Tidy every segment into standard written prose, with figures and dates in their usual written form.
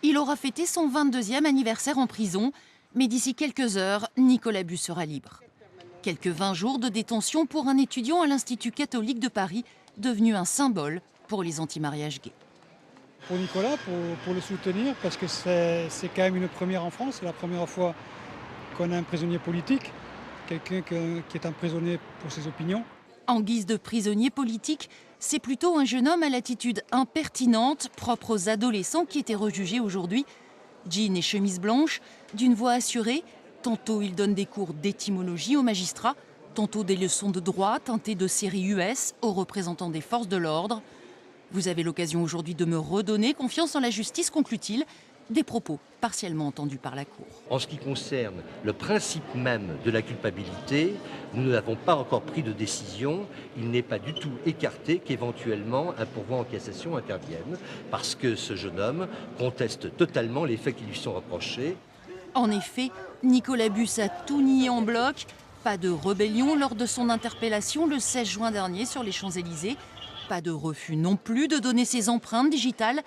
Il aura fêté son 22e anniversaire en prison, mais d'ici quelques heures, Nicolas Bus sera libre. Quelques 20 jours de détention pour un étudiant à l'Institut catholique de Paris, devenu un symbole pour les anti-mariages gays. Pour Nicolas, pour le soutenir, parce que c'est quand même une première en France. C'est la première fois qu'on a un prisonnier politique, quelqu'un qui est emprisonné pour ses opinions. En guise de prisonnier politique, c'est plutôt un jeune homme à l'attitude impertinente, propre aux adolescents qui étaient rejugés aujourd'hui. Jean et chemise blanche, d'une voix assurée, tantôt il donne des cours d'étymologie aux magistrats, tantôt des leçons de droit teintées de série US aux représentants des forces de l'ordre. Vous avez l'occasion aujourd'hui de me redonner confiance en la justice, conclut-il. Des propos partiellement entendus par la Cour. En ce qui concerne le principe même de la culpabilité, nous n'avons pas encore pris de décision. Il n'est pas du tout écarté qu'éventuellement un pourvoi en cassation intervienne, parce que ce jeune homme conteste totalement les faits qui lui sont reprochés. En effet, Nicolas Bus a tout nié en bloc. Pas de rébellion lors de son interpellation le 16 juin dernier sur les Champs-Élysées. Pas de refus non plus de donner ses empreintes digitales.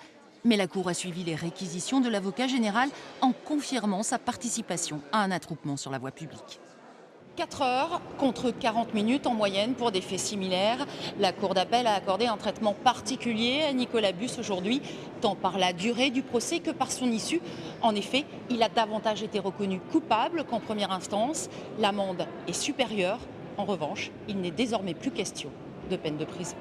Mais la Cour a suivi les réquisitions de l'avocat général en confirmant sa participation à un attroupement sur la voie publique. 4 heures contre 40 minutes en moyenne pour des faits similaires. La Cour d'appel a accordé un traitement particulier à Nicolas Bus aujourd'hui, tant par la durée du procès que par son issue. En effet, il a davantage été reconnu coupable qu'en première instance. L'amende est supérieure. En revanche, il n'est désormais plus question de peine de prison.